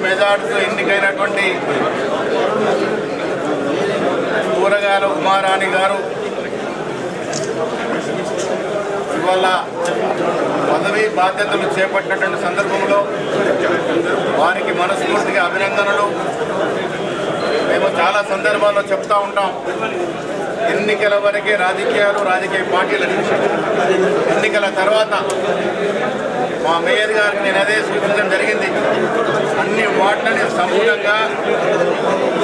మెజార్టీతో ఎన్నికైనటువంటి కూరగాయల ఉమారాణి గారు ఇవాళ పదవి బాధ్యతలు చేపట్టినటువంటి సందర్భంలో వారికి మనస్ఫూర్తిగా అభినందనలు. మేము చాలా సందర్భాల్లో చెప్తా ఉంటాం, ఎన్నికల వరకే రాజకీయాలు, రాజకీయ పార్టీలని. ఎన్నికల తర్వాత మా మేయర్ గారికి నేను అదే సూచించడం జరిగింది. అన్ని వార్డులని సమూలంగా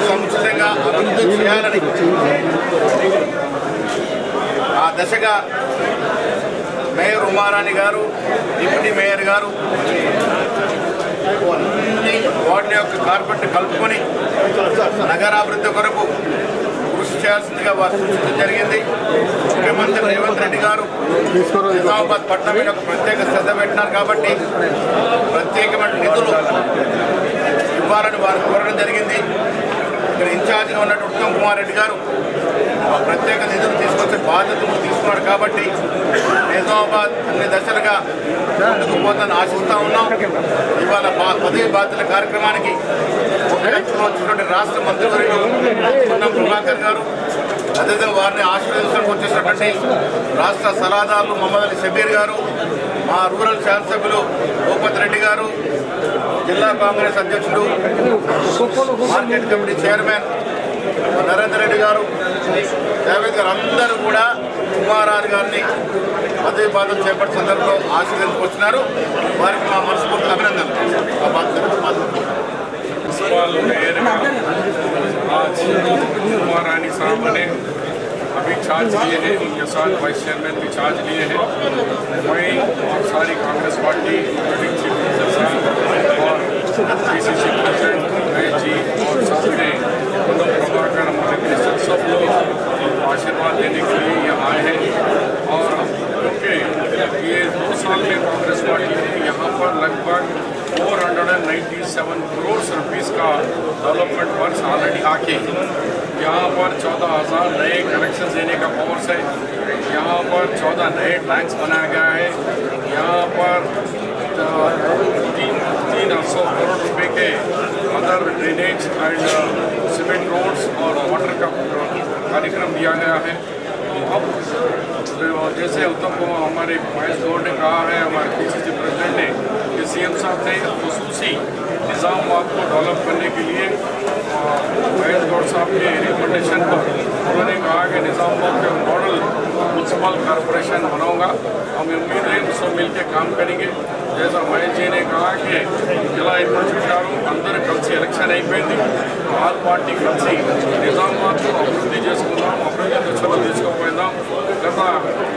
సముచితంగా అభివృద్ధి చేయాలని. ఆ దశగా మేయర్ ఉమారాణి గారు, డిప్యూటీ మేయర్ గారు అన్ని వార్డుల యొక్క కార్పొరేట్ కలుపుకొని నగరాభివృద్ధి కొరకు కృషి చేయాల్సిందిగా వారు సూచించడం జరిగింది. ముఖ్యమంత్రి రేవంత్ రెడ్డి గారు నిజామాబాద్ పట్టణం మీద ఒక ప్రత్యేక శ్రద్ధ పెట్టినారు కాబట్టి ప్రత్యేకమైన నిధులు ఇవ్వాలని వారు కోరడం జరిగింది. ఇక్కడ ఇన్ఛార్జిగా ఉన్నట్టు ఉత్తమ్ కుమార్ రెడ్డి గారు ప్రత్యేక నిధులు తీసుకొచ్చే బాధ్యతలు తీసుకున్నాడు కాబట్టి నిజామాబాద్ అన్ని దశలుగా ముందుకు పోతాన్ని ఆశిస్తూ ఉన్నాం. ఇవాళ పదవి బాధ్యతల కార్యక్రమానికి వచ్చినటువంటి రాష్ట్ర మంత్రివర్యులు పొన్నం ప్రభాకర్ గారు, అదేవిధంగా వారిని ఆశీర్వదించడానికి వచ్చేసినటువంటి రాష్ట్ర సలహాదారులు మహమ్మద్ అలీ షబీర్ గారు, మా రూరల్ శాసనసభ్యులు భూపతి రెడ్డి గారు, జిల్లా కాంగ్రెస్ అధ్యక్షుడు, market committee chairman Narender Reddy గారు, జావేద్ గారు అందరూ కూడా కుమారారు గారిని పదవి బాధ్యతలు చేపట్టిన సందర్భంలో ఆశీర్వదించుకొచ్చినారు. వారికి మా మనస్ఫూర్తి అభినందనలు. आज कुमारानी साहब ने अभी चार्ज लिए हैं, उनके साथ वाइस चेयरमैन भी चार्ज लिए हैं। वहीं और सारी कांग्रेस पार्टी चीफ मिनिस्टर साहब और पीसीसी प्रेसिडेंट जी और सामने उन्नत प्रभाकर हमारे मिनिस्टर सब लोग आशीर्वाद देने के लिए यहाँ आए हैं। और क्योंकि ये 2 साल में कांग्रेस पार्टी ने यहाँ पर लगभग 497 करोड़ रुपीस का डेवलपमेंट वर्क्स ऑलरेडी आके यहाँ पर 14,000 नए कनेक्शन देने का पावर्स है। यहाँ पर 14 नए टैंक्स बनाया गया है। यहाँ पर 300 करोड़ रुपए के other drainage and cement roads और वाटर का कार्यक्रम दिया गया है। अब जैसे उत्तम कुमार हमारे महेश गौड़ ने कहा है, हमारे पीसीसी प्रेसिडेंट ने कि सीएम साहब ने खसूसी निज़ामाबाद को डेवलप करने के लिए महेश गौड़ साहब के रिकमेंडेशन पर उन्होंने कहा कि निज़ामाबाद का मॉडल म्यूनसिपल कॉरपोरेशन बनाऊंगा। हमें उम्मीद है सब मिलकर काम करेंगे। जैसा महेश जी ने कहा कि जिला इन्फ्रास्ट्रक्चर अंदर कल एलेक्शन అయిపోయింది, ఆల్ పార్టీ కలిసి నిజామాబాద్ అభివృద్ధి చేసుకుందాం, అభివృద్ధి దశలో తీసుకుపోయిందాం. గత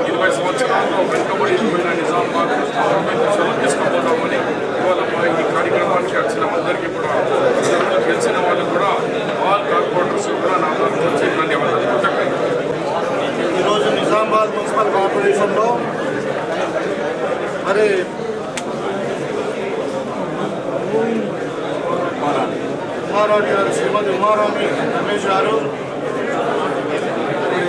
20 సంవత్సరాల్లో వెనుకబడిపోయిన నిజామాబాద్ అభివృద్ధి దశలో తీసుకుపోదామని ఇవాళ ఈ కార్యక్రమానికి వచ్చిన అందరికీ కూడా గెలిచిన వాళ్ళు కూడా ఆల్ కార్పొరేటర్స్ కూడా నా తరఫు నుంచి ధన్యవాదాలు. ఈరోజు నిజామాబాద్ మున్సిపల్ కార్పొరేషన్లో మరి ఉమారాణి గారు, శ్రీమతి ఉమారాణి రమేష్ గారు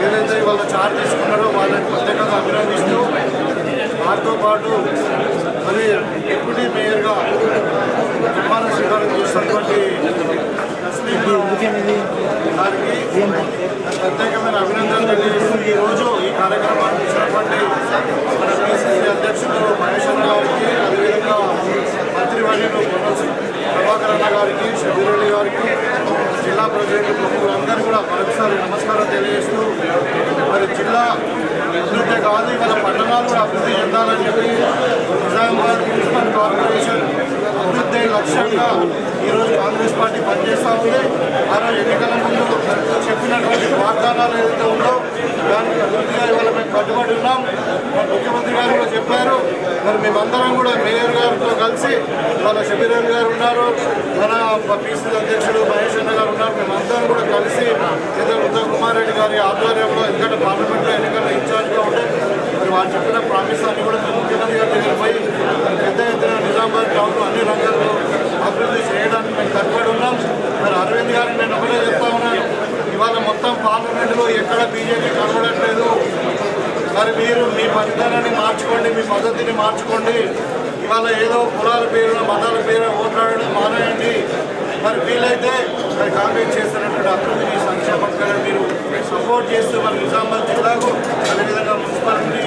ఏదైతే వాళ్ళ చార్జ్ తీసుకున్నారో వాళ్ళని ప్రత్యేకంగా అభినందిస్తూ, వారితో పాటు మరి డిప్యూటీ మేయర్గా ప్రమాణ స్వీకారం చేసినటువంటి వారికి ప్రత్యేకమైన అభినందనలు తెలియజేస్తూ ఈరోజు ఈ కార్యక్రమానికి ఇచ్చినటువంటి మన పిసిసి అధ్యక్షుడు మహేష్ అన్న గారికి, అదేవిధంగా మంత్రివర్యులు ప్రభాకర్ అన్న గారికి, షబీర్ రెడ్డి గారికి, జిల్లా ప్రెసిడెంట్ ప్రముఖులందరూ కూడా మరొకసారి నమస్కారం తెలియజేస్తూ, మరి జిల్లా అభివృద్ధి కాదు ఇవాళ పట్టణాలు కూడా అభివృద్ధి చెందాలని చెప్పి నిజామాబాద్ మున్సిపల్ కార్పొరేషన్ అభివృద్ధి లక్ష్యంగా ఈరోజు కాంగ్రెస్ పార్టీ పనిచేస్తూ ఉంది. ఆ రోజు ఎన్నికల ముందు చెప్పినటువంటి వాగ్దానాలు ఏదైతే ఉందో దానికి అభివృద్ధిగా ఇవాళ మేము కట్టుబడి ఉన్నాం. ముఖ్యమంత్రి గారు కూడా చెప్పారు. మరి మేమందరం కూడా మేయర్ గారితో కలిసి వాళ్ళ షబీర్ రెడ్డి గారు ఉన్నారు, మన పిసిసి అధ్యక్షుడు మహేష్ అన్న గారు ఉన్నారు. మేమందరం కూడా కలిసి ఏదో ఉత్తమ్ కుమార్ రెడ్డి గారి ఆధ్వర్యంలో ఎందుకంటే పార్లమెంట్లో ఎన్నికల్లో ఇన్ఛార్జ్గా ఉంటే మరి వాళ్ళు చెప్పిన ప్రామిస్ అన్ని కూడా మేము ముఖ్యమంత్రి గారి దగ్గర పోయి పెద్ద ఎత్తున నిజామాబాద్ టౌన్లో అన్ని రంగాల్లో అభివృద్ధి చేయడానికి మేము కట్టుబడి ఉన్నాం. మరి అరవింద్ గారిని నేను ఒకటే చెప్తా ఉన్నాను, ఇవాళ మొత్తం పార్లమెంటులో ఎక్కడ బీజేపీ కనబడట్లేదు. మరి మీరు మీ పనితనాన్ని మార్చుకోండి, మీ పద్ధతిని మార్చుకోండి. ఇవాళ ఏదో కులాల పేరు మతాల పేరు ఓట్లాడడం మానేయండి. మరి వీలైతే మరి కాంగ్రెస్ చేస్తున్నటువంటి అభివృద్ధిని సంక్షేమ పథకాలను మీరు సపోర్ట్ చేస్తూ మరి నిజామాబాద్ జిల్లాకు అదేవిధంగా మున్సిపాలిటీ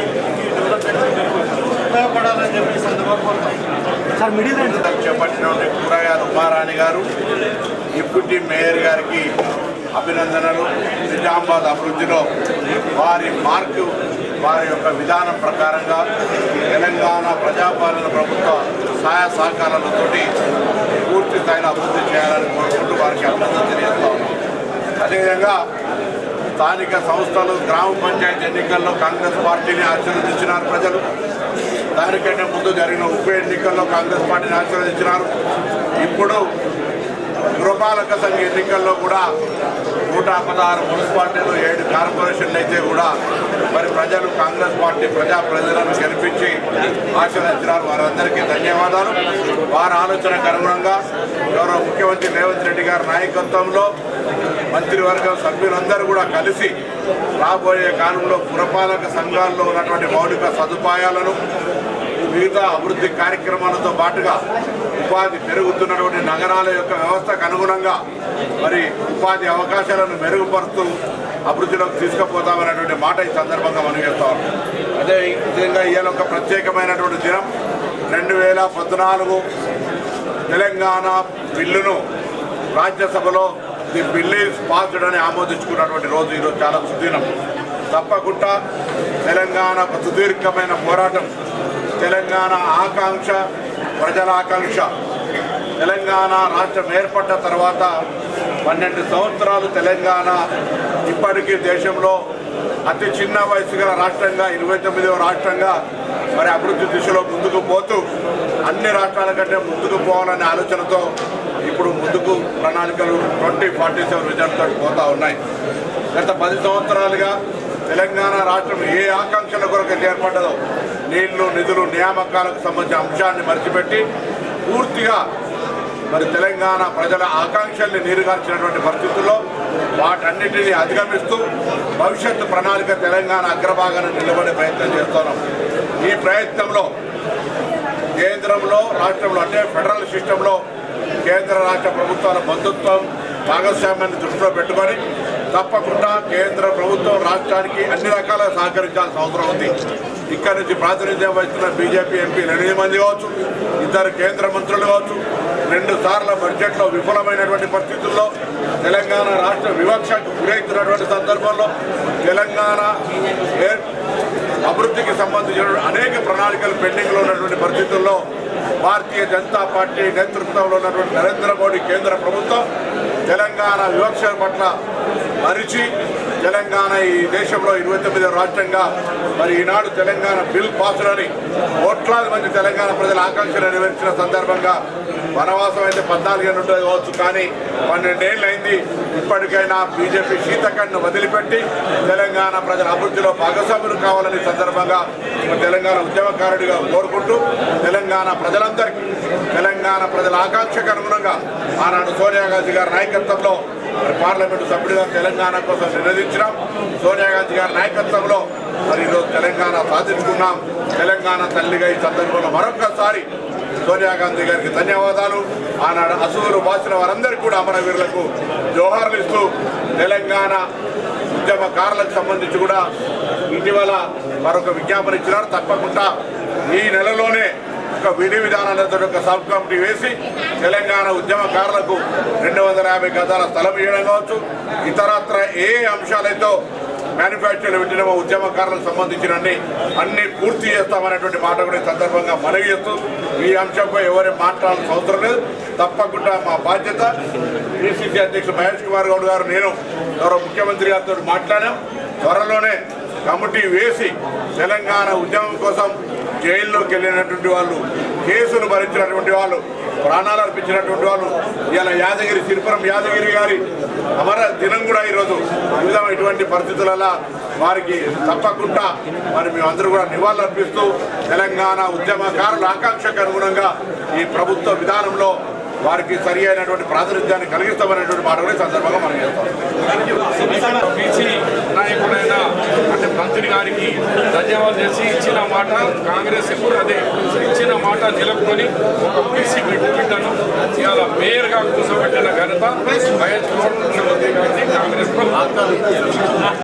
డెవలప్మెంట్ మీరు ఉపయోగపడాలని చెప్పి ఈ సందర్భంగా సార్ మిడిల్ చేపట్టినటువంటి కూరగాయల ఉమారాణి గారు డిప్యూటీ మేయర్ గారికి అభినందనలు. నిజామాబాద్ అభివృద్ధిలో వారి యొక్క విధానం ప్రకారంగా తెలంగాణ ప్రజాపాలన ప్రభుత్వ సహాయ సహకారాలతో పూర్తి స్థాయిలో అభివృద్ధి చేయాలని కోరుకుంటూ వారికి అభినందన తెలియజేస్తా ఉన్నాం. అదేవిధంగా స్థానిక సంస్థలు గ్రామ పంచాయతీ ఎన్నికల్లో కాంగ్రెస్ పార్టీని ఆశీర్వదించినారు ప్రజలు. దానికంటే ముందు జరిగిన ఉప ఎన్నికల్లో కాంగ్రెస్ పార్టీని ఆశీర్వదించినారు. ఇప్పుడు పురపాలక సంఘ ఎన్నికల్లో కూడా 116 మున్సిపాలిటీలు 7 కార్పొరేషన్లు అయితే కూడా మరి ప్రజలు కాంగ్రెస్ పార్టీ ప్రజలను గెలిపించి ఆశీర్వదించినారు. వారందరికీ ధన్యవాదాలు. వారి ఆలోచనకు అనుగుణంగా గౌరవ ముఖ్యమంత్రి రేవంత్ రెడ్డి గారి నాయకత్వంలో మంత్రివర్గం సభ్యులందరూ కూడా కలిసి రాబోయే కాలంలో పురపాలక సంఘాల్లో ఉన్నటువంటి మౌలిక సదుపాయాలను వివిధ అభివృద్ధి కార్యక్రమాలతో పాటుగా ఉపాధి పెరుగుతున్నటువంటి నగరాల యొక్క వ్యవస్థకు అనుగుణంగా మరి ఉపాధి అవకాశాలను మెరుగుపరుస్తూ అభివృద్ధిలోకి తీసుకుపోతామనేటువంటి మాట ఈ సందర్భంగా మనం చేస్తాం. అదే విధంగా ఇవాళ ఒక ప్రత్యేకమైనటువంటి దినం. 2014 తెలంగాణ బిల్లును రాజ్యసభలో ది బిల్ ఈజ్ పాస్డ్ అని ఆమోదించుకున్నటువంటి రోజు ఈరోజు చాలా సుదినం. తప్పకుండా తెలంగాణ సుదీర్ఘమైన పోరాటం, తెలంగాణ ఆకాంక్ష ప్రజల ఆకాంక్ష. తెలంగాణ రాష్ట్రం ఏర్పడ్డ తర్వాత 12 సంవత్సరాలు తెలంగాణ ఇప్పటికీ దేశంలో అతి చిన్న వయసు గల రాష్ట్రంగా 29వ రాష్ట్రంగా మరి అభివృద్ధి దిశలో ముందుకు పోతూ అన్ని రాష్ట్రాల కంటే ముందుకు పోవాలనే ఆలోచనతో ఇప్పుడు ముందుకు ప్రణాళికలు 2047 విజన్తో పోతూ ఉన్నాయి. గత 10 సంవత్సరాలుగా తెలంగాణ రాష్ట్రం ఏ ఆకాంక్షల కొరకు ఏర్పడ్డదో నీళ్లు నిధులు నియామకాలకు సంబంధించిన అంశాన్ని మర్చిపెట్టి పూర్తిగా మరి తెలంగాణ ప్రజల ఆకాంక్షల్ని నీరుగార్చినటువంటి పరిస్థితుల్లో వాటన్నిటినీ అధిగమిస్తూ భవిష్యత్తు ప్రణాళిక తెలంగాణ అగ్రభాగాన్ని నిలబడే ప్రయత్నం చేస్తున్నాం. ఈ ప్రయత్నంలో కేంద్రంలో రాష్ట్రంలో అంటే ఫెడరల్ సిస్టంలో కేంద్ర రాష్ట్ర ప్రభుత్వాల బంధుత్వం భాగస్వామ్యాన్ని దృష్టిలో పెట్టుకొని తప్పకుండా కేంద్ర ప్రభుత్వం రాష్ట్రానికి అన్ని రకాల సహకరించాల్సిన అవసరం ఉంది. ఇక్కడి నుంచి ప్రాతినిధ్యం వహిస్తున్న బీజేపీ ఎంపీలు 8 మంది కావచ్చు, 2 కేంద్ర మంత్రులు కావచ్చు, 2 సార్ల బడ్జెట్లో విఫలమైనటువంటి పరిస్థితుల్లో తెలంగాణ రాష్ట్ర వివక్షకు గురవుతున్నటువంటి సందర్భంలో తెలంగాణ అభివృద్ధికి సంబంధించిన అనేక ప్రణాళికలు పెండింగ్లో ఉన్నటువంటి పరిస్థితుల్లో భారతీయ జనతా పార్టీ నేతృత్వంలో ఉన్నటువంటి నరేంద్ర మోడీ కేంద్ర ప్రభుత్వం తెలంగాణ వివక్ష పట్ల మరిచి తెలంగాణ ఈ దేశంలో 29వ రాష్ట్రంగా మరి ఈనాడు తెలంగాణ బిల్ పాసులని కోట్లాది మంది తెలంగాణ ప్రజల ఆకాంక్షలు నెరవేర్చిన సందర్భంగా వనవాసం అయితే 14 ఏళ్ళు ఉంటుంది కావచ్చు, కానీ 12 ఏళ్ళు అయింది. ఇప్పటికైనా బీజేపీ శీతకన్ను వదిలిపెట్టి తెలంగాణ ప్రజల అభివృద్ధిలో భాగస్వాములు కావాలని సందర్భంగా తెలంగాణ ఉద్యమకారుడిగా కోరుకుంటూ తెలంగాణ ప్రజలందరికీ తెలంగాణ ప్రజల ఆకాంక్షకు అనుగుణంగా ఆనాడు సోనియా గాంధీ గారి నాయకత్వంలో పార్లమెంటు సభ్యుడిగా తెలంగాణ కోసం నినదించినాం. సోనియా గాంధీ గారి నాయకత్వంలో మరి ఈరోజు తెలంగాణ సాధించుకున్నాం. తెలంగాణ తల్లిగా ఈ సందర్భంలో మరొక్కసారి సోనియా గాంధీ గారికి ధన్యవాదాలు. ఆనాడు అసూరు బాసిన వారందరికీ కూడా అమరవీరులకు జోహార్లు ఇస్తూ తెలంగాణ ఉద్యమకారులకు సంబంధించి కూడా ఇటీవల మరొక విజ్ఞాపన ఇచ్చినారు. తప్పకుండా ఈ నెలలోనే ఒక విధి విధానాలతో ఒక సబ్ కమిటీ వేసి తెలంగాణ ఉద్యమకారులకు 250 గజాల స్థలం ఇవ్వడం కావచ్చు, ఇతరత్ర ఏ అంశాలైతే మ్యానుఫ్యాక్చర్లు పెట్టిన ఉద్యమకారులకు సంబంధించిన అన్ని పూర్తి చేస్తామనేటువంటి మాట కూడా ఈ సందర్భంగా మనవి చేస్తూ ఈ అంశంపై ఎవరు మాట్లాడాల్సిన అవసరం లేదు. తప్పకుండా మా బాధ్యత. పిసిసి అధ్యక్షుడు మహేష్ కుమార్ గౌడ్ గారు నేను గౌరవ ముఖ్యమంత్రి గారితో మాట్లాడాం. త్వరలోనే కమిటీ వేసి తెలంగాణ ఉద్యమం కోసం జైల్లోకి వెళ్ళినటువంటి వాళ్ళు, కేసులు భరించినటువంటి వాళ్ళు, ప్రాణాలు అర్పించినటువంటి వాళ్ళు, ఇలా యాదగిరి సిరిపురం యాదగిరి గారి అమర దినం కూడా ఈరోజు ఇటువంటి పరిస్థితులలో వారికి తప్పకుండా మరి మేమందరూ కూడా నివాళులు అర్పిస్తూ తెలంగాణ ఉద్యమకారుల ఆకాంక్షకు అనుగుణంగా ఈ ప్రభుత్వ విధానంలో వారికి సరి అయినటువంటి ప్రాతినిధ్యాన్ని కలిగిస్తామనేటువంటి మాట కూడా ఈ సందర్భంగా మనం చేస్తాం. బీసీ నాయకుడైన అంటే మంత్రి గారికి ధన్యవాదాలు చేసి ఇచ్చిన మాట కాంగ్రెస్ ఎప్పుడు అదే ఇచ్చిన మాట నిలుపుకొని ఒక బీసీ బిడ్డను ఇవాళ మేయర్గా కూర్చోబెట్టిన ఘనత మహేష్ గౌడ్ ముఖ్యమంత్రి గారిని కాంగ్రెస్ ప్రభుత్వం.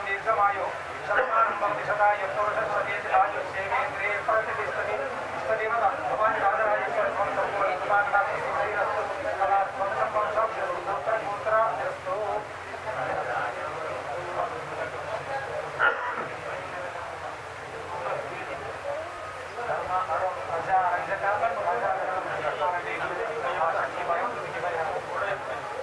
దీర్ఘమాయు